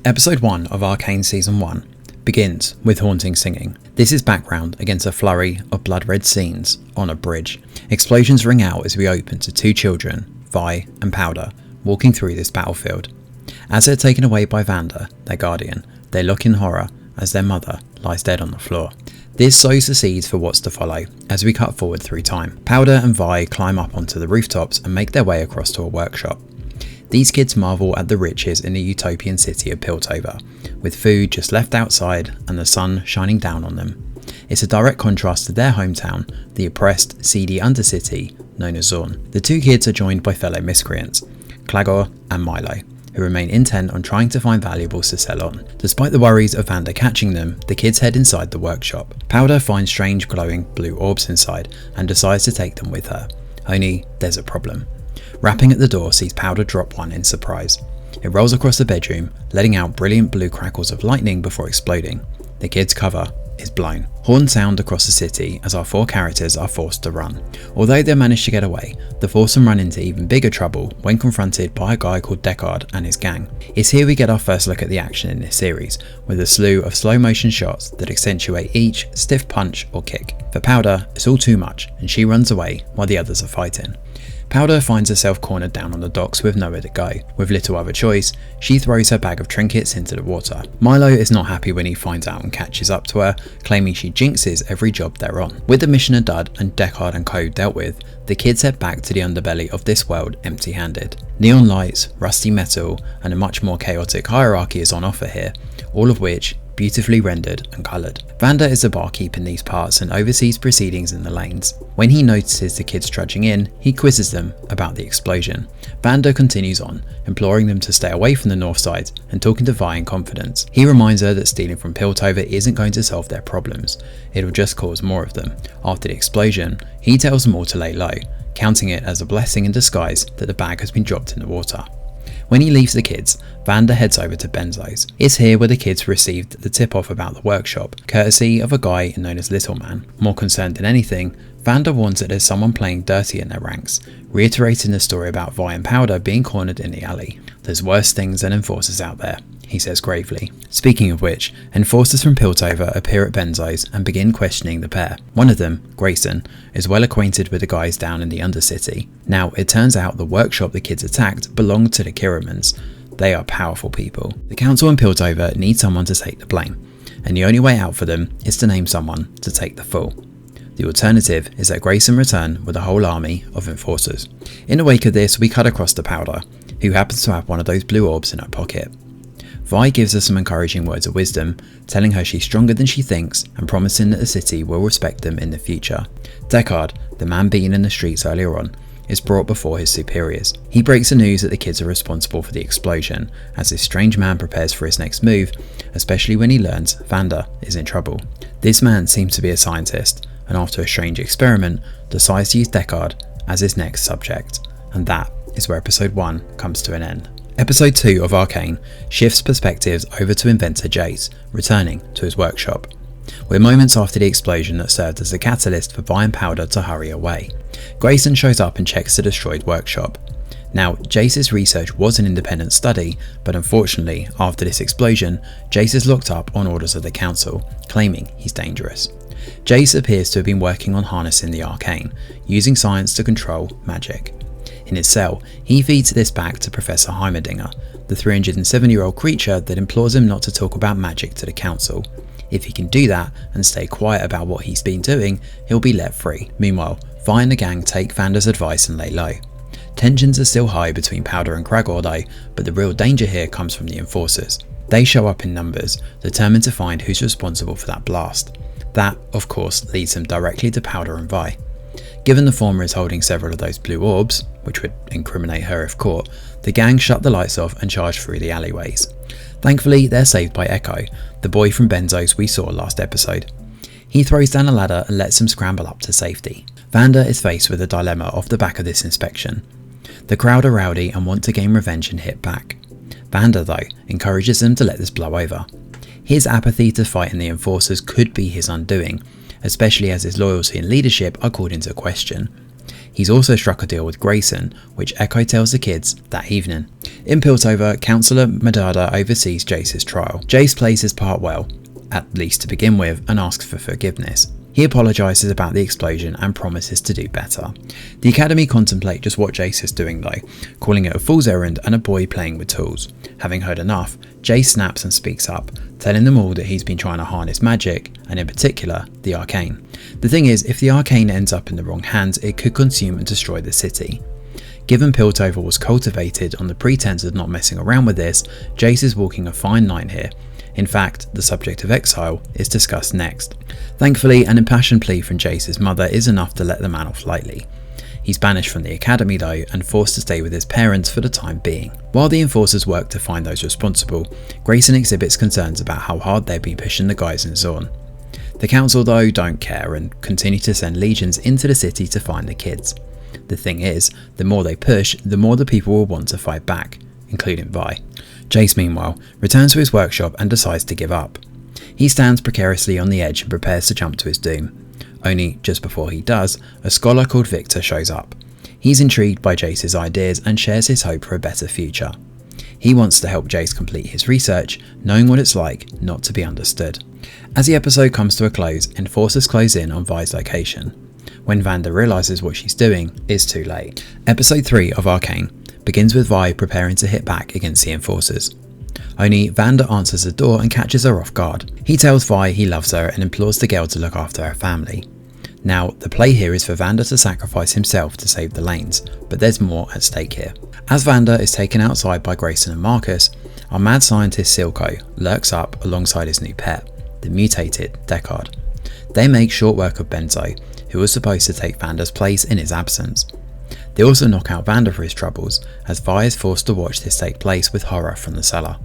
Episode 1 of Arcane Season 1 begins with haunting singing. This is background against a flurry of blood-red scenes on a bridge. Explosions ring out as we open to two children, Vi and Powder, walking through this battlefield. As they're taken away by Vanda, their guardian, they look in horror as their mother lies dead on the floor. This sows the seeds for what's to follow as we cut forward through time. Powder and Vi climb up onto the rooftops and make their way across to a workshop. These kids marvel at the riches in the utopian city of Piltover, with food just left outside and the sun shining down on them. It's a direct contrast to their hometown, the oppressed, seedy undercity known as Zorn. The two kids are joined by fellow miscreants, Clagor and Milo, who remain intent on trying to find valuables to sell on. Despite the worries of Vanda catching them, the kids head inside the workshop. Powder finds strange glowing blue orbs inside and decides to take them with her. Only there's a problem. Rapping at the door sees Powder drop one in surprise. It rolls across the bedroom, letting out brilliant blue crackles of lightning before exploding. The kids' cover is blown. Horns sound across the city as our four characters are forced to run. Although they manage to get away, the foursome run into even bigger trouble when confronted by a guy called Deckard and his gang. It's here we get our first look at the action in this series, with a slew of slow motion shots that accentuate each stiff punch or kick. For Powder, it's all too much and she runs away while the others are fighting. Powder finds herself cornered down on the docks with nowhere to go. With little other choice, she throws her bag of trinkets into the water. Milo is not happy when he finds out and catches up to her, claiming she jinxes every job they're on. With the mission a dud and Deckard and co dealt with, the kids head back to the underbelly of this world empty-handed. Neon lights, rusty metal, and a much more chaotic hierarchy is on offer here, all of which beautifully rendered and coloured. Vanda is the barkeep in these parts and oversees proceedings in the lanes. When he notices the kids trudging in, he quizzes them about the explosion. Vanda continues on, imploring them to stay away from the north side and talking to Vi in confidence. He reminds her that stealing from Piltover isn't going to solve their problems, it'll just cause more of them. After the explosion, he tells them all to lay low, counting it as a blessing in disguise that the bag has been dropped in the water. When he leaves the kids, Vanda heads over to Benzo's. It's here where the kids received the tip-off about the workshop, courtesy of a guy known as Little Man. More concerned than anything, Vanda warns that there's someone playing dirty in their ranks, reiterating the story about Vi and Powder being cornered in the alley. There's worse things than enforcers out there, he says gravely. Speaking of which, enforcers from Piltover appear at Benzo's and begin questioning the pair. One of them, Grayson, is well acquainted with the guys down in the Undercity. Now, it turns out the workshop the kids attacked belonged to the Kiramans. They are powerful people. The council in Piltover need someone to take the blame, and the only way out for them is to name someone to take the fall. The alternative is that Grayson return with a whole army of enforcers. In the wake of this, we cut across to Powder, who happens to have one of those blue orbs in her pocket. Vi gives her some encouraging words of wisdom, telling her she's stronger than she thinks and promising that the city will respect them in the future. Deckard, the man beaten in the streets earlier on, is brought before his superiors. He breaks the news that the kids are responsible for the explosion, as this strange man prepares for his next move, especially when he learns Vanda is in trouble. This man seems to be a scientist, and after a strange experiment, decides to use Deckard as his next subject. And that is where episode 1 comes to an end. Episode 2 of Arcane shifts perspectives over to inventor Jace, returning to his workshop. We're moments after the explosion that served as the catalyst for Vi and Powder to hurry away. Grayson shows up and checks the destroyed workshop. Now, Jace's research was an independent study, but unfortunately, after this explosion, Jace is locked up on orders of the council, claiming he's dangerous. Jace appears to have been working on harnessing the Arcane, using science to control magic. In his cell, he feeds this back to Professor Heimerdinger, the 307-year-old creature that implores him not to talk about magic to the council. If he can do that and stay quiet about what he's been doing, he'll be let free. Meanwhile, Vi and the gang take Vanda's advice and lay low. Tensions are still high between Powder and Cragor though, but the real danger here comes from the enforcers. They show up in numbers, determined to find who's responsible for that blast. That, of course, leads them directly to Powder and Vi. Given the former is holding several of those blue orbs, which would incriminate her if caught, the gang shut the lights off and charge through the alleyways. Thankfully, they're saved by Echo, the boy from Benzo's we saw last episode. He throws down a ladder and lets them scramble up to safety. Vanda is faced with a dilemma off the back of this inspection. The crowd are rowdy and want to gain revenge and hit back. Vanda, though, encourages them to let this blow over. His apathy to fighting the enforcers could be his undoing, especially as his loyalty and leadership are called into question. He's also struck a deal with Grayson, which Echo tells the kids that evening. In Piltover, Councillor Medada oversees Jace's trial. Jace plays his part well, at least to begin with, and asks for forgiveness. He apologises about the explosion and promises to do better. The Academy contemplate just what Jace is doing though, calling it a fool's errand and a boy playing with tools. Having heard enough, Jace snaps and speaks up, telling them all that he's been trying to harness magic, and in particular, the Arcane. The thing is, if the Arcane ends up in the wrong hands, it could consume and destroy the city. Given Piltover was cultivated on the pretense of not messing around with this, Jace is walking a fine line here. In fact, the subject of exile is discussed next. Thankfully, an impassioned plea from Jace's mother is enough to let the man off lightly. He's banished from the academy though, and forced to stay with his parents for the time being. While the enforcers work to find those responsible, Grayson exhibits concerns about how hard they've been pushing the guys in Zorn. The council though don't care and continue to send legions into the city to find the kids. The thing is, the more they push, the more the people will want to fight back, including Vi. Jace meanwhile returns to his workshop and decides to give up. He stands precariously on the edge and prepares to jump to his doom. Only just before he does, a scholar called Victor shows up. He's intrigued by Jace's ideas and shares his hope for a better future. He wants to help Jace complete his research, knowing what it's like not to be understood. As the episode comes to a close, enforcers close in on Vi's location. When Vanda realises what she's doing, it's too late. Episode 3 of Arcane begins with Vi preparing to hit back against the enforcers. Only Vanda answers the door and catches her off guard. He tells Vi he loves her and implores the girl to look after her family. Now, the play here is for Vanda to sacrifice himself to save the lanes, but there's more at stake here. As Vanda is taken outside by Grayson and Marcus, our mad scientist Silco lurks up alongside his new pet, the mutated Deckard. They make short work of Benzo, who was supposed to take Vanda's place in his absence. They also knock out Vanda for his troubles, as Vi is forced to watch this take place with horror from the cellar.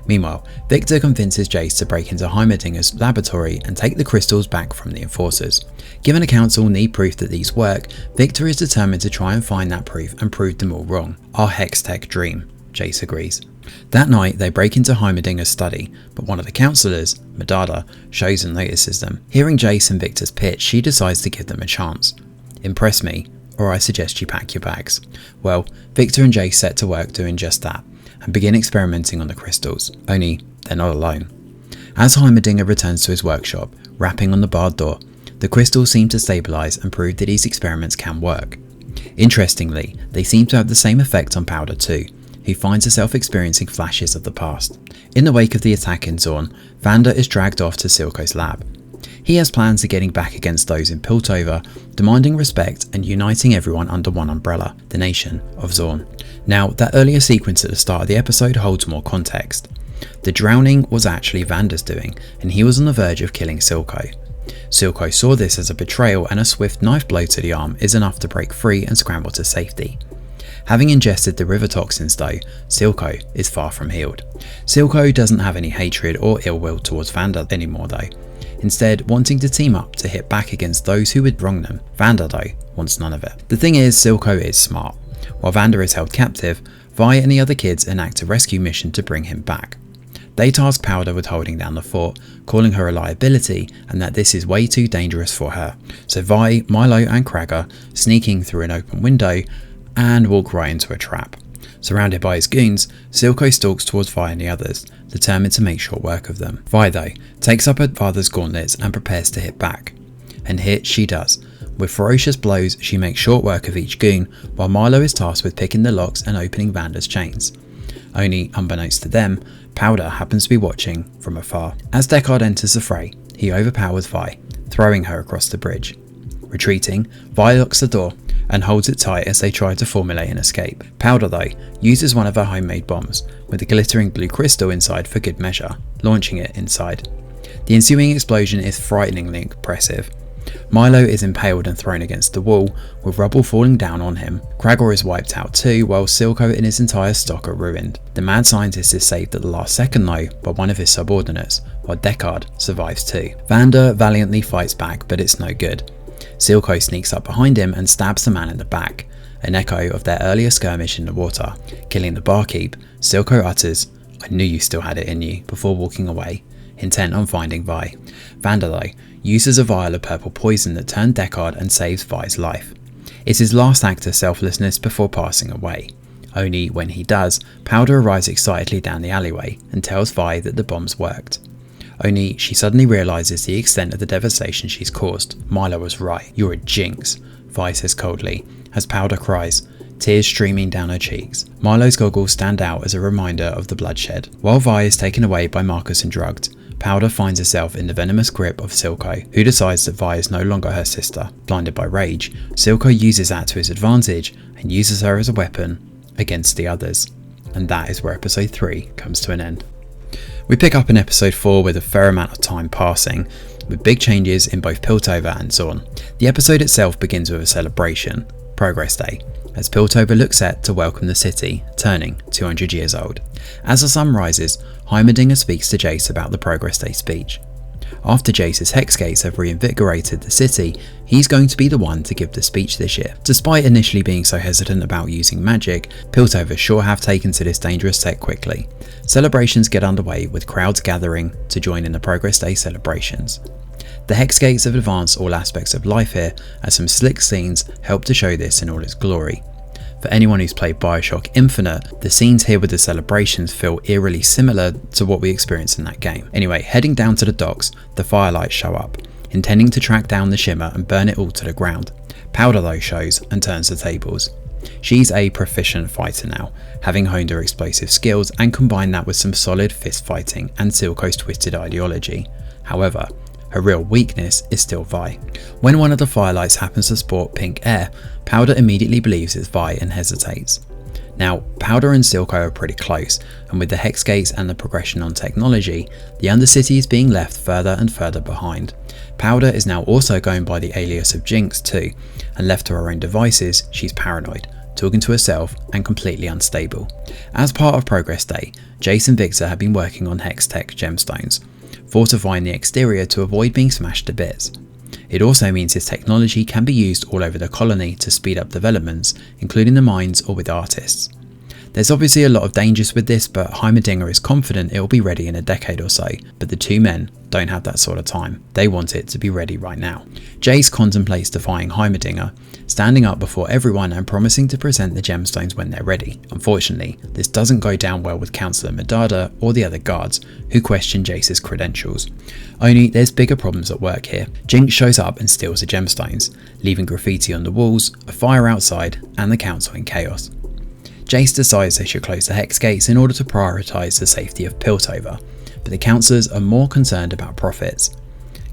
Meanwhile, Victor convinces Jace to break into Heimerdinger's laboratory and take the crystals back from the enforcers. Given the council need proof that these work, Victor is determined to try and find that proof and prove them all wrong. Our Hextech dream, Jace agrees. That night they break into Heimerdinger's study, but one of the councillors, Medada, shows and notices them. Hearing Jace and Victor's pitch, she decides to give them a chance. Impress me, or I suggest you pack your bags. Well, Victor and Jace set to work doing just that, and begin experimenting on the crystals, only they're not alone. As Heimerdinger returns to his workshop, rapping on the barred door, the crystals seem to stabilise and prove that these experiments can work. Interestingly, they seem to have the same effect on Powder too, who finds herself experiencing flashes of the past. In the wake of the attack in Zorn, Vanda is dragged off to Silco's lab. He has plans of getting back against those in Piltover, demanding respect and uniting everyone under one umbrella, the nation of Zorn. Now, that earlier sequence at the start of the episode holds more context. The drowning was actually Vanda's doing, and he was on the verge of killing Silco. Silco saw this as a betrayal, and a swift knife blow to the arm is enough to break free and scramble to safety. Having ingested the river toxins though, Silco is far from healed. Silco doesn't have any hatred or ill will towards Vanda anymore though, instead wanting to team up to hit back against those who would wrong them. Vanda though wants none of it. The thing is, Silco is smart. While Vanda is held captive, Vi and the other kids enact a rescue mission to bring him back. They task Powder with holding down the fort, calling her a liability and that this is way too dangerous for her. So Vi, Milo and Kragger sneaking through an open window and walk right into a trap. Surrounded by his goons, Silco stalks towards Vi and the others, determined to make short work of them. Vi though takes up her father's gauntlets and prepares to hit back. And hit she does. With ferocious blows, she makes short work of each goon, while Milo is tasked with picking the locks and opening Vanda's chains. Only, unbeknownst to them, Powder happens to be watching from afar. As Deckard enters the fray, he overpowers Vi, throwing her across the bridge. Retreating, Vi locks the door and holds it tight as they try to formulate an escape. Powder though uses one of her homemade bombs, with a glittering blue crystal inside for good measure, launching it inside. The ensuing explosion is frighteningly impressive. Milo is impaled and thrown against the wall, with rubble falling down on him. Kragor is wiped out too, while Silco and his entire stock are ruined. The mad scientist is saved at the last second though by one of his subordinates, while Deckard survives too. Vanda valiantly fights back, but it's no good. Silco sneaks up behind him and stabs the man in the back, an echo of their earlier skirmish in the water. Killing the barkeep, Silco utters, "I knew you still had it in you," before walking away, intent on finding Vi. Vanda though uses a vial of purple poison that turned Deckard and saves Vi's life. It's his last act of selflessness before passing away. Only when he does, Powder arrives excitedly down the alleyway and tells Vi that the bombs worked. Only she suddenly realises the extent of the devastation she's caused. Milo was right. "You're a jinx," Vi says coldly, as Powder cries, tears streaming down her cheeks. Milo's goggles stand out as a reminder of the bloodshed. While Vi is taken away by Marcus and drugged, Powder finds herself in the venomous grip of Silco, who decides that Vi is no longer her sister. Blinded by rage, Silco uses that to his advantage and uses her as a weapon against the others. And that is where episode 3 comes to an end. We pick up in episode 4 with a fair amount of time passing, with big changes in both Piltover and Zorn. The episode itself begins with a celebration, Progress Day, as Piltover looks set to welcome the city, turning 200 years old. As the sun rises, Heimerdinger speaks to Jace about the Progress Day speech. After Jace's hex gates have reinvigorated the city, he's going to be the one to give the speech this year. Despite initially being so hesitant about using magic, Piltover sure have taken to this dangerous tech quickly. Celebrations get underway with crowds gathering to join in the Progress Day celebrations. The hex gates have advanced all aspects of life here, as some slick scenes help to show this in all its glory. For anyone who's played Bioshock Infinite, the scenes here with the celebrations feel eerily similar to what we experienced in that game. Anyway, heading down to the docks, the Firelights show up, intending to track down the Shimmer and burn it all to the ground. Powder though shows and turns the tables. She's a proficient fighter now, having honed her explosive skills and combined that with some solid fist fighting and Silco's twisted ideology. However, her real weakness is still Vi. When one of the Firelights happens to sport pink air, Powder immediately believes it's Vi and hesitates. Now, Powder and Silco are pretty close, and with the hex gates and the progression on technology, the Undercity is being left further and further behind. Powder is now also going by the alias of Jinx too, and left to her own devices, she's paranoid, talking to herself and completely unstable. As part of Progress Day, Jace and Victor have been working on hex tech gemstones, fortifying the exterior to avoid being smashed to bits. It also means this technology can be used all over the colony to speed up developments, including the mines or with artists. There's obviously a lot of dangers with this, but Heimerdinger is confident it will be ready in a decade or so, but the two men don't have that sort of time. They want it to be ready right now. Jace contemplates defying Heimerdinger, standing up before everyone and promising to present the gemstones when they're ready. Unfortunately, this doesn't go down well with Councillor Medada or the other guards, who question Jace's credentials. Only there's bigger problems at work here. Jinx shows up and steals the gemstones, leaving graffiti on the walls, a fire outside, and the council in chaos. Jace decides they should close the hex gates in order to prioritise the safety of Piltover, but the councillors are more concerned about profits.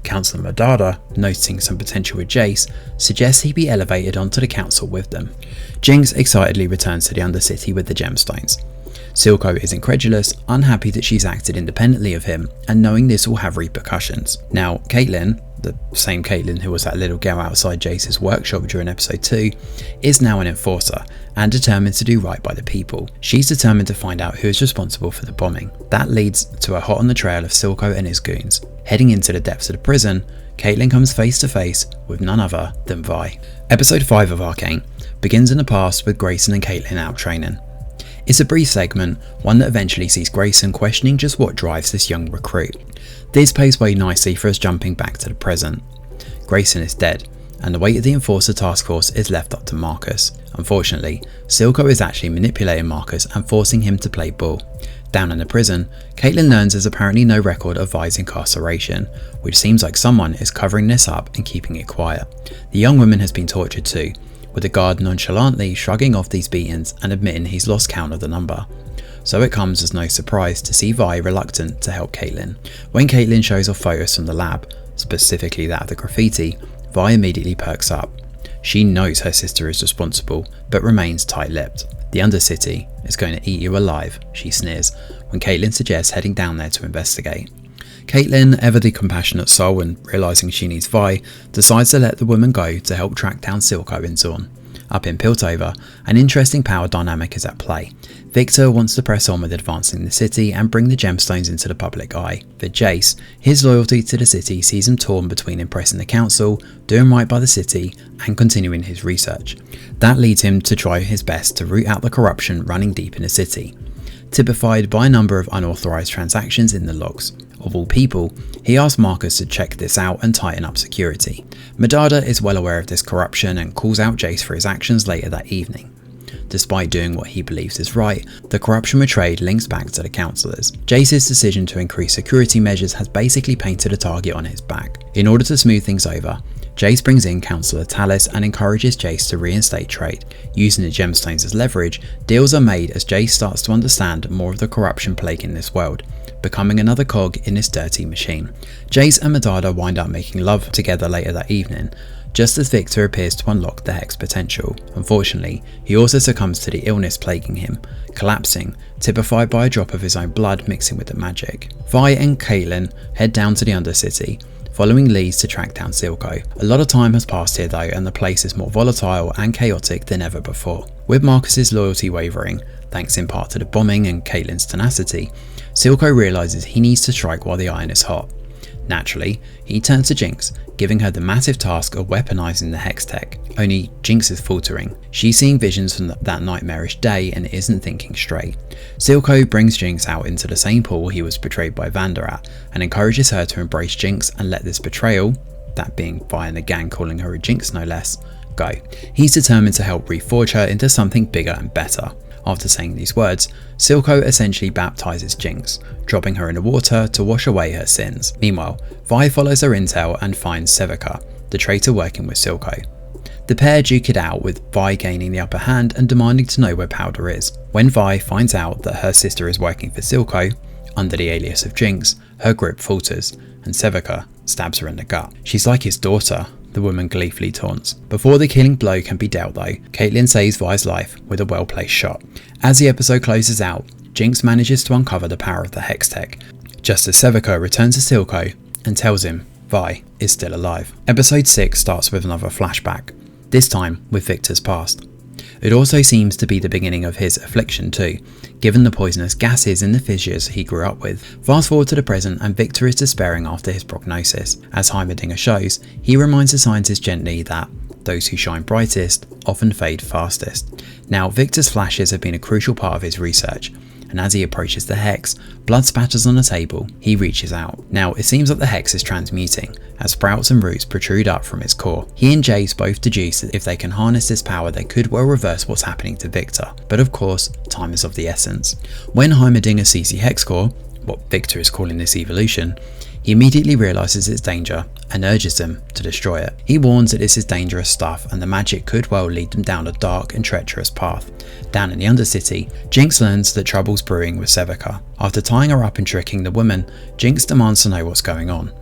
Councillor Medada, noticing some potential with Jace, suggests he be elevated onto the council with them. Jinx excitedly returns to the Undercity with the gemstones. Silco is incredulous, unhappy that she's acted independently of him, and knowing this will have repercussions. Now, Caitlin, the same Caitlin who was that little girl outside Jace's workshop during episode 2, is now an enforcer, and determined to do right by the people. She's determined to find out who is responsible for the bombing. That leads to her hot on the trail of Silco and his goons. Heading into the depths of the prison, Caitlin comes face to face with none other than Vi. Episode 5 of Arcane begins in the past with Grayson and Caitlin out training. It's a brief segment, one that eventually sees Grayson questioning just what drives this young recruit. This pays way nicely for us jumping back to the present. Grayson is dead, and the weight of the Enforcer task force is left up to Marcus. Unfortunately, Silco is actually manipulating Marcus and forcing him to play ball. Down in the prison, Caitlin learns there's apparently no record of Vi's incarceration, which seems like someone is covering this up and keeping it quiet. The young woman has been tortured too, with the guard nonchalantly shrugging off these beatings and admitting he's lost count of the number. So it comes as no surprise to see Vi reluctant to help Caitlin. When Caitlin shows off photos from the lab, specifically that of the graffiti, Vi immediately perks up. She knows her sister is responsible, but remains tight-lipped. The Undercity is going to eat you alive, she sneers, when Caitlin suggests heading down there to investigate. Caitlin, ever the compassionate soul and realising she needs Vi, decides to let the woman go to help track down Silco in Zorn. Up in Piltover, an interesting power dynamic is at play. Victor wants to press on with advancing the city and bring the gemstones into the public eye. For Jace, his loyalty to the city sees him torn between impressing the council, doing right by the city, and continuing his research. That leads him to try his best to root out the corruption running deep in the city, typified by a number of unauthorised transactions in the logs. Of all people, he asks Marcus to check this out and tighten up security. Medardus is well aware of this corruption and calls out Jace for his actions later that evening. Despite doing what he believes is right, the corruption portrayed links back to the councillors. Jace's decision to increase security measures has basically painted a target on his back. In order to smooth things over, Jace brings in Councillor Tallis and encourages Jace to reinstate trade. Using the gemstones as leverage, deals are made as Jace starts to understand more of the corruption plaguing this world, becoming another cog in this dirty machine. Jace and Medardus wind up making love together later that evening, just as Victor appears to unlock the Hex potential. Unfortunately, he also succumbs to the illness plaguing him, collapsing, typified by a drop of his own blood mixing with the magic. Vi and Caitlin head down to the Undercity, following leads to track down Silco. A lot of time has passed here though, and the place is more volatile and chaotic than ever before. With Marcus's loyalty wavering, thanks in part to the bombing and Caitlin's tenacity, Silco realises he needs to strike while the iron is hot. Naturally, he turns to Jinx, giving her the massive task of weaponizing the Hex tech. Only Jinx is faltering. She's seeing visions from that nightmarish day and isn't thinking straight. Silco brings Jinx out into the same pool he was betrayed by Vander at, and encourages her to embrace Jinx and let this betrayal, that being Vi and the gang calling her a Jinx no less, go. He's determined to help reforge her into something bigger and better. After saying these words, Silco essentially baptizes Jinx, dropping her in the water to wash away her sins. Meanwhile, Vi follows her intel and finds Sevica, the traitor working with Silco. The pair duke it out, with Vi gaining the upper hand and demanding to know where Powder is. When Vi finds out that her sister is working for Silco, under the alias of Jinx, her grip falters, and Sevica stabs her in the gut. She's like his daughter, the woman gleefully taunts. Before the killing blow can be dealt though, Caitlin saves Vi's life with a well-placed shot. As the episode closes out, Jinx manages to uncover the power of the Hex tech, just as Sevica returns to Silco and tells him Vi is still alive. Episode 6 starts with another flashback, this time with Victor's past. It also seems to be the beginning of his affliction too, given the poisonous gases in the fissures he grew up with. Fast forward to the present and Victor is despairing after his prognosis. As Heimerdinger shows, he reminds the scientist gently that those who shine brightest often fade fastest. Now, Victor's flashes have been a crucial part of his research, and as he approaches the Hex, blood spatters on the table. He reaches out. Now, it seems that the Hex is transmuting, as sprouts and roots protrude up from its core. He and Jace both deduce that if they can harness this power, they could well reverse what's happening to Victor. But of course, time is of the essence. When Heimerdinger sees the Hex core, what Victor is calling this evolution, he immediately realises its danger and urges them to destroy it. He warns that this is dangerous stuff and the magic could well lead them down a dark and treacherous path. Down in the Undercity, Jinx learns that trouble's brewing with Sevica. After tying her up and tricking the woman, Jinx demands to know what's going on.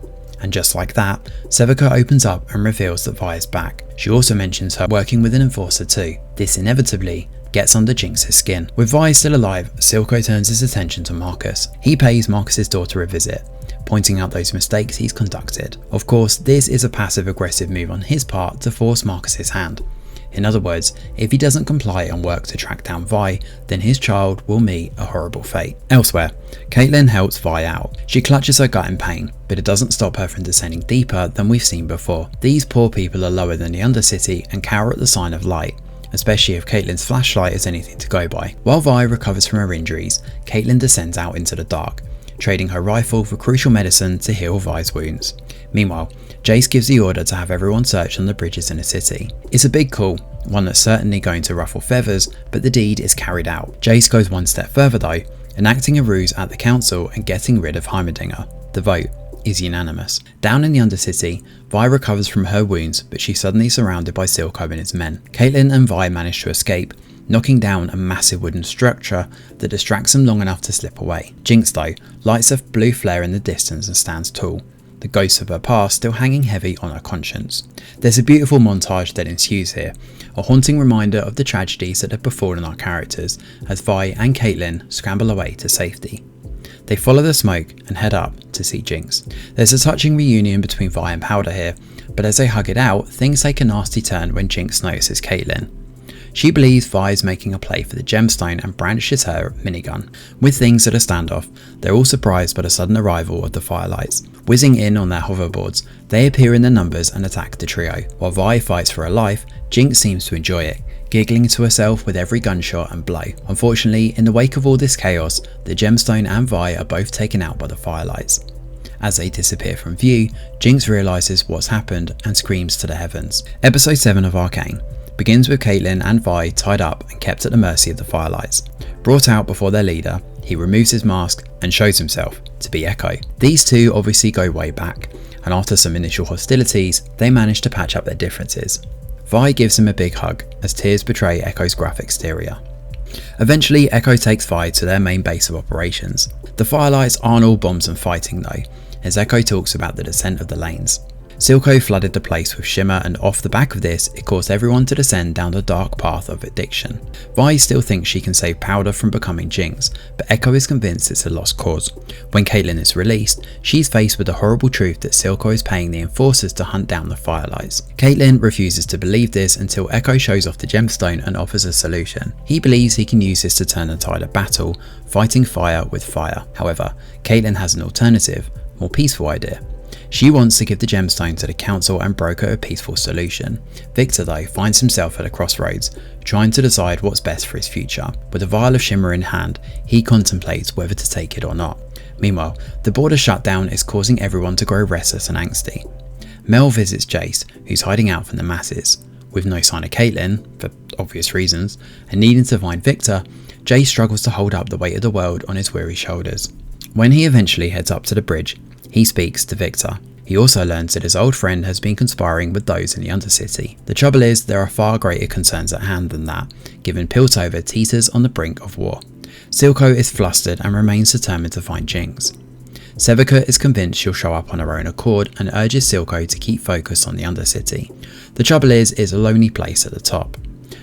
And just like that, Sevica opens up and reveals that Vi is back. She also mentions her working with an enforcer too. This inevitably gets under Jinx's skin. With Vi still alive, Silco turns his attention to Marcus. He pays Marcus's daughter a visit, pointing out those mistakes he's conducted. Of course, this is a passive-aggressive move on his part to force Marcus's hand. In other words, if he doesn't comply and work to track down Vi, then his child will meet a horrible fate. Elsewhere, Caitlin helps Vi out. She clutches her gut in pain, but it doesn't stop her from descending deeper than we've seen before. These poor people are lower than the Undercity and cower at the sign of light, especially if Caitlin's flashlight is anything to go by. While Vi recovers from her injuries, Caitlin descends out into the dark, trading her rifle for crucial medicine to heal Vi's wounds. Meanwhile, Jace gives the order to have everyone search on the bridges in the city. It's a big call, one that's certainly going to ruffle feathers, but the deed is carried out. Jace goes one step further though, enacting a ruse at the council and getting rid of Heimerdinger. The vote is unanimous. Down in the Undercity, Vi recovers from her wounds, but she's suddenly surrounded by Silco and his men. Caitlin and Vi manage to escape, knocking down a massive wooden structure that distracts them long enough to slip away. Jinx though lights a blue flare in the distance and stands tall, the ghosts of her past still hanging heavy on her conscience. There's a beautiful montage that ensues here, a haunting reminder of the tragedies that have befallen our characters as Vi and Caitlin scramble away to safety. They follow the smoke and head up to see Jinx. There's a touching reunion between Vi and Powder here, but as they hug it out, things take a nasty turn when Jinx notices Caitlin. She believes Vi is making a play for the gemstone and brandishes her minigun. With things at a standoff, they're all surprised by the sudden arrival of the Firelights. Whizzing in on their hoverboards, they appear in their numbers and attack the trio. While Vi fights for her life, Jinx seems to enjoy it, giggling to herself with every gunshot and blow. Unfortunately, in the wake of all this chaos, the gemstone and Vi are both taken out by the Firelights. As they disappear from view, Jinx realises what's happened and screams to the heavens. Episode 7 of Arcane begins with Caitlyn and Vi tied up and kept at the mercy of the Firelights. Brought out before their leader, he removes his mask and shows himself to be Echo. These two obviously go way back, and after some initial hostilities, they manage to patch up their differences. Vi gives him a big hug as tears betray Echo's gruff exterior. Eventually, Echo takes Vi to their main base of operations. The Firelights aren't all bombs and fighting though, as Echo talks about the descent of the lanes. Silco flooded the place with shimmer, and off the back of this, it caused everyone to descend down the dark path of addiction. Vi still thinks she can save Powder from becoming Jinx, but Echo is convinced it's a lost cause. When Caitlyn is released, she's faced with the horrible truth that Silco is paying the enforcers to hunt down the Firelights. Caitlyn refuses to believe this until Echo shows off the gemstone and offers a solution. He believes he can use this to turn the tide of battle, fighting fire with fire. However, Caitlyn has an alternative, more peaceful idea. She wants to give the gemstone to the council and broker a peaceful solution. Victor though finds himself at a crossroads, trying to decide what's best for his future. With a vial of shimmer in hand, he contemplates whether to take it or not. Meanwhile, the border shutdown is causing everyone to grow restless and angsty. Mel visits Jace, who's hiding out from the masses. With no sign of Caitlyn, for obvious reasons, and needing to find Victor, Jace struggles to hold up the weight of the world on his weary shoulders. When he eventually heads up to the bridge, he speaks to Victor. He also learns that his old friend has been conspiring with those in the Undercity. The trouble is, there are far greater concerns at hand than that, given Piltover teeters on the brink of war. Silco is flustered and remains determined to find Jinx. Sevica is convinced she'll show up on her own accord and urges Silco to keep focused on the Undercity. The trouble is, it's a lonely place at the top.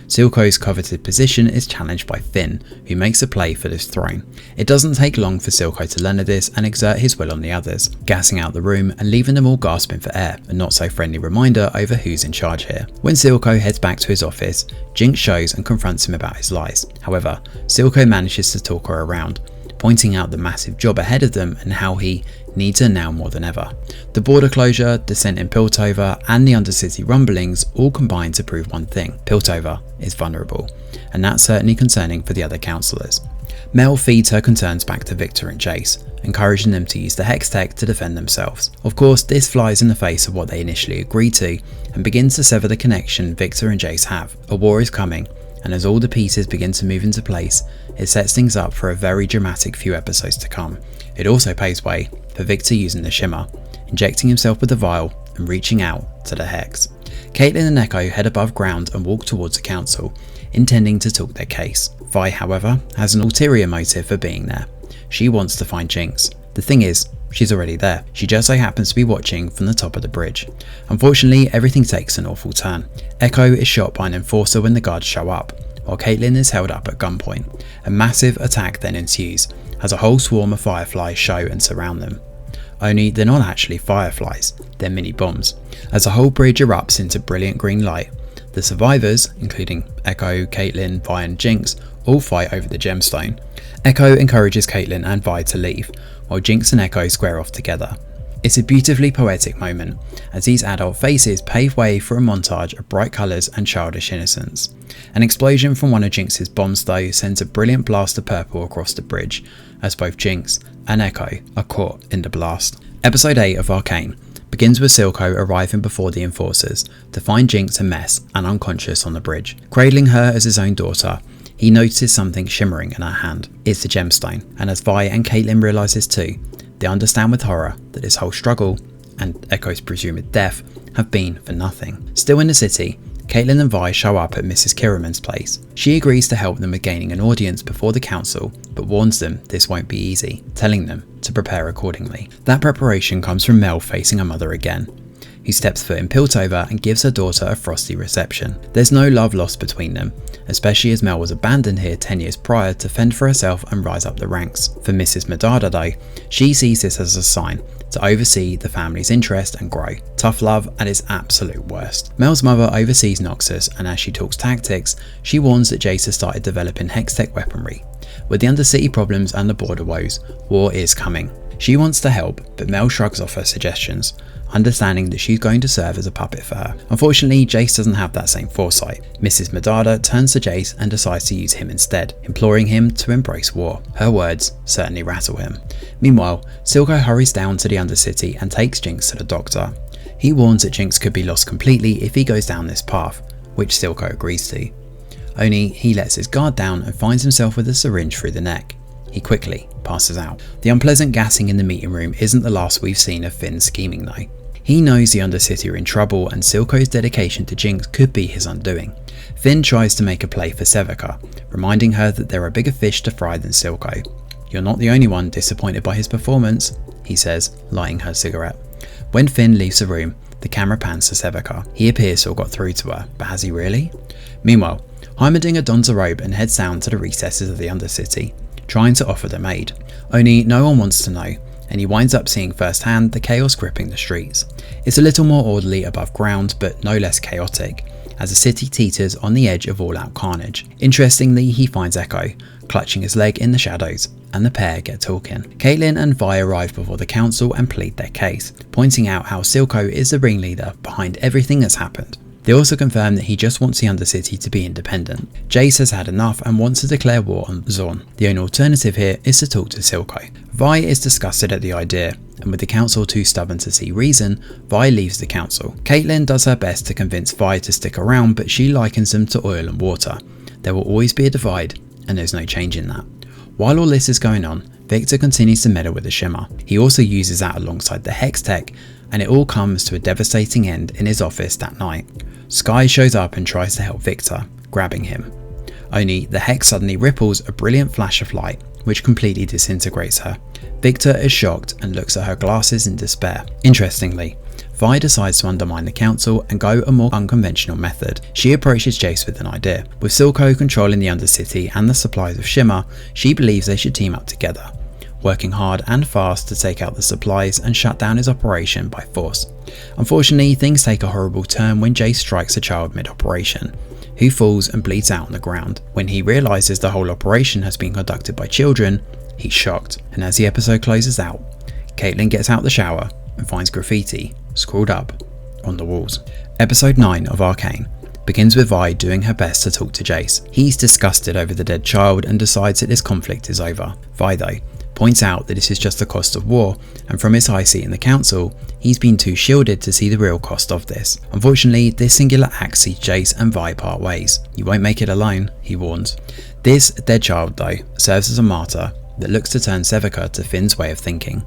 Silco's coveted position is challenged by Finn, who makes a play for this throne. It doesn't take long for Silco to learn of this and exert his will on the others, gassing out the room and leaving them all gasping for air, a not so friendly reminder over who's in charge here. When Silco heads back to his office, Jinx shows and confronts him about his lies. However, Silco manages to talk her around, pointing out the massive job ahead of them and how he needs her now more than ever. The border closure, descent in Piltover, and the Undercity rumblings all combine to prove one thing: Piltover is vulnerable, and that's certainly concerning for the other councillors. Mel feeds her concerns back to Victor and Jace, encouraging them to use the Hex Tech to defend themselves. Of course, this flies in the face of what they initially agreed to, and begins to sever the connection Victor and Jace have. A war is coming, and as all the pieces begin to move into place, it sets things up for a very dramatic few episodes to come. It also paves way for Victor using the shimmer, injecting himself with the vial and reaching out to the Hex. Caitlyn and Echo head above ground and walk towards the council, intending to talk their case. Vi, however, has an ulterior motive for being there. She wants to find Jinx. The thing is, she's already there. She just so happens to be watching from the top of the bridge. Unfortunately, everything takes an awful turn. Echo is shot by an enforcer when the guards show up, while Caitlyn is held up at gunpoint. A massive attack then ensues, as a whole swarm of fireflies show and surround them. Only they're not actually fireflies, they're mini bombs. As the whole bridge erupts into brilliant green light, the survivors, including Echo, Caitlyn, Vi and Jinx, all fight over the gemstone. Echo encourages Caitlyn and Vi to leave, while Jinx and Echo square off together. It's a beautifully poetic moment, as these adult faces pave way for a montage of bright colours and childish innocence. An explosion from one of Jinx's bombs though sends a brilliant blast of purple across the bridge, as both Jinx and Echo are caught in the blast. Episode 8 of Arcane begins with Silco arriving before the enforcers to find Jinx a mess and unconscious on the bridge. Cradling her as his own daughter, he notices something shimmering in her hand. It's the gemstone, and as Vi and Caitlyn realise this too, they understand with horror that his whole struggle, and Echo's presumed death, have been for nothing. Still in the city, Caitlyn and Vi show up at Mrs. Kiraman's place. She agrees to help them with gaining an audience before the council, but warns them this won't be easy, telling them to prepare accordingly. That preparation comes from Mel facing her mother again, who steps foot in Piltover and gives her daughter a frosty reception. There's no love lost between them, especially as Mel was abandoned here 10 years prior to fend for herself and rise up the ranks. For Mrs. Madada though, she sees this as a sign to oversee the family's interest and grow. Tough love at its absolute worst. Mel's mother oversees Noxus, and as she talks tactics, she warns that Jace has started developing Hextech weaponry. With the Undercity problems and the border woes, war is coming. She wants to help, but Mel shrugs off her suggestions. understanding that she's going to serve as a puppet for her. Unfortunately, Jace doesn't have that same foresight. Mrs. Madada turns to Jace and decides to use him instead, imploring him to embrace war. Her words certainly rattle him. Meanwhile, Silco hurries down to the Undercity and takes Jinx to the doctor. He warns that Jinx could be lost completely if he goes down this path, which Silco agrees to. Only he lets his guard down and finds himself with a syringe through the neck. He quickly passes out. The unpleasant gassing in the meeting room isn't the last we've seen of Finn's scheming though. He knows the Undercity are in trouble and Silco's dedication to Jinx could be his undoing. Finn tries to make a play for Sevika, reminding her that there are bigger fish to fry than Silco. "You're not the only one disappointed by his performance," he says, lighting her cigarette. When Finn leaves the room, the camera pans to Sevika. He appears to have got through to her, but has he really? Meanwhile, Heimerdinger dons a robe and heads down to the recesses of the Undercity, trying to offer them aid. Only no one wants to know, and he winds up seeing firsthand the chaos gripping the streets. It's a little more orderly above ground, but no less chaotic, as the city teeters on the edge of all-out carnage. Interestingly, he finds Echo, clutching his leg in the shadows, and the pair get talking. Caitlin and Vi arrive before the council and plead their case, pointing out how Silco is the ringleader behind everything that's happened. They also confirm that he just wants the Undercity to be independent. Jace has had enough and wants to declare war on Zorn. The only alternative here is to talk to Silco. Vi is disgusted at the idea, and with the council too stubborn to see reason, Vi leaves the council. Caitlin does her best to convince Vi to stick around, but she likens them to oil and water. There will always be a divide, and there's no change in that. While all this is going on, Victor continues to meddle with the Shimmer. He also uses that alongside the Hex tech, and it all comes to a devastating end in his office that night. Skye shows up and tries to help Victor, grabbing him. Only the Hex suddenly ripples a brilliant flash of light, which completely disintegrates her. Victor is shocked and looks at her glasses in despair. Interestingly, Vi decides to undermine the council and go a more unconventional method. She approaches Jace with an idea. With Silco controlling the Undercity and the supplies of Shimmer, she believes they should team up together, working hard and fast to take out the supplies and shut down his operation by force. Unfortunately, things take a horrible turn when Jace strikes a child mid-operation, who falls and bleeds out on the ground. When he realises the whole operation has been conducted by children, he's shocked, and as the episode closes out, Caitlin gets out the shower and finds graffiti scrawled up on the walls. Episode 9 of Arcane begins with Vi doing her best to talk to Jace. He's disgusted over the dead child and decides that this conflict is over. Vi, though, points out that this is just the cost of war, and from his high seat in the council, he's been too shielded to see the real cost of this. Unfortunately, this singular act sees Jace and Vi part ways. "You won't make it alone," he warns. This dead child, though, serves as a martyr that looks to turn Sevika to Finn's way of thinking.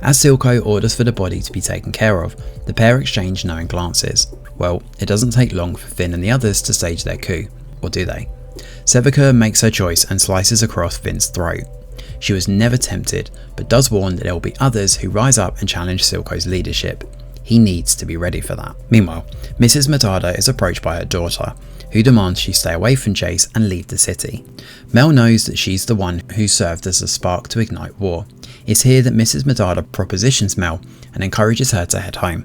As Silco orders for the body to be taken care of, the pair exchange knowing glances. Well, it doesn't take long for Finn and the others to stage their coup, or do they? Sevika makes her choice and slices across Finn's throat. She was never tempted, but does warn that there will be others who rise up and challenge Silco's leadership. He needs to be ready for that. Meanwhile, Mrs. Madada is approached by her daughter, who demands she stay away from Jace and leave the city. Mel knows that she's the one who served as a spark to ignite war. It's here that Mrs. Madada propositions Mel and encourages her to head home,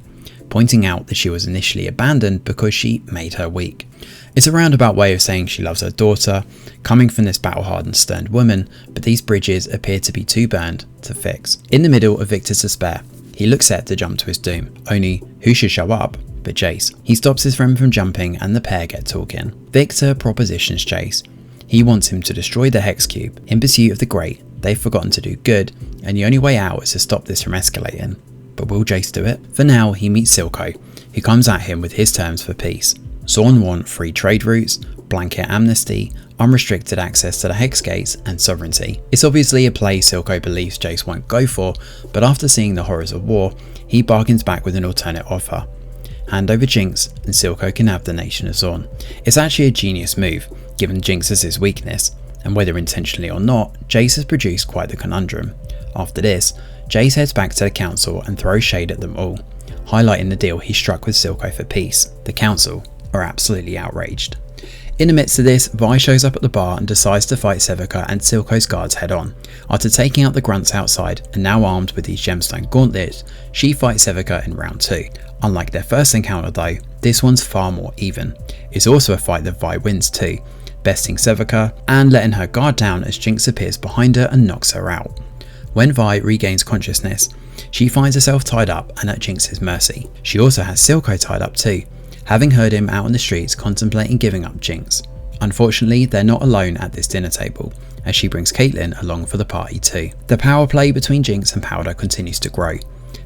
pointing out that she was initially abandoned because she made her weak. It's a roundabout way of saying she loves her daughter, coming from this battle-hardened, stern woman, but these bridges appear to be too burned to fix. In the middle of Victor's despair, he looks set to jump to his doom, only who should show up but Jace. He stops his friend from jumping and the pair get talking. Victor propositions Jace. He wants him to destroy the Hex Cube. In pursuit of the Great, they've forgotten to do good, and the only way out is to stop this from escalating. But will Jace do it? For now, he meets Silco, who comes at him with his terms for peace. Zorn want free trade routes, blanket amnesty, unrestricted access to the Hex Gates, and sovereignty. It's obviously a play Silco believes Jace won't go for, but after seeing the horrors of war, he bargains back with an alternate offer. Hand over Jinx and Silco can have the nation of Zorn. It's actually a genius move, given Jinx is his weakness, and whether intentionally or not, Jace has produced quite the conundrum. After this, Jace heads back to the council and throws shade at them all, highlighting the deal he struck with Silco for peace. The council are absolutely outraged. In the midst of this, Vi shows up at the bar and decides to fight Sevika and Silco's guards head on. After taking out the grunts outside, and now armed with these gemstone gauntlets, she fights Sevika in round 2. Unlike their first encounter though, this one's far more even. It's also a fight that Vi wins too, besting Sevika and letting her guard down as Jinx appears behind her and knocks her out. When Vi regains consciousness, she finds herself tied up and at Jinx's mercy. She also has Silco tied up too, having heard him out on the streets contemplating giving up Jinx. Unfortunately, they're not alone at this dinner table, as she brings Caitlyn along for the party too. The power play between Jinx and Powder continues to grow,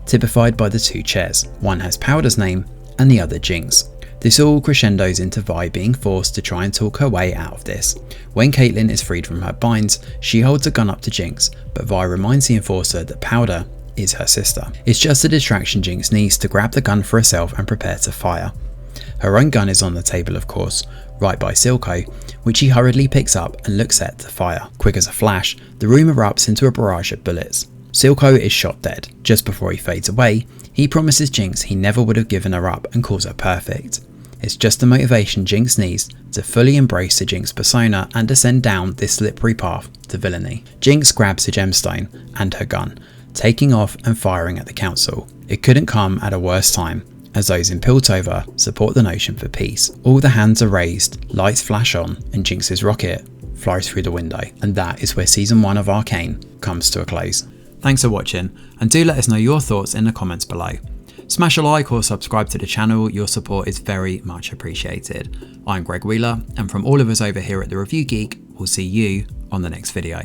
typified by the two chairs. One has Powder's name and the other Jinx. This all crescendos into Vi being forced to try and talk her way out of this. When Caitlyn is freed from her binds, she holds a gun up to Jinx, but Vi reminds the enforcer that Powder is her sister. It's just a distraction Jinx needs to grab the gun for herself and prepare to fire. Her own gun is on the table, of course, right by Silco, which he hurriedly picks up and looks set to fire. Quick as a flash, the room erupts into a barrage of bullets. Silco is shot dead. Just before he fades away, he promises Jinx he never would have given her up and calls her perfect. It's just the motivation Jinx needs to fully embrace the Jinx persona and descend down this slippery path to villainy. Jinx grabs a gemstone and her gun, taking off and firing at the council. It couldn't come at a worse time, as those in Piltover support the notion for peace. All the hands are raised, lights flash on, and Jinx's rocket flies through the window. And that is where season 1 of Arcane comes to a close. Thanks for watching, and do let us know your thoughts in the comments below. Smash a like or subscribe to the channel, your support is very much appreciated. I'm Greg Wheeler, and from all of us over here at The Review Geek, we'll see you on the next video.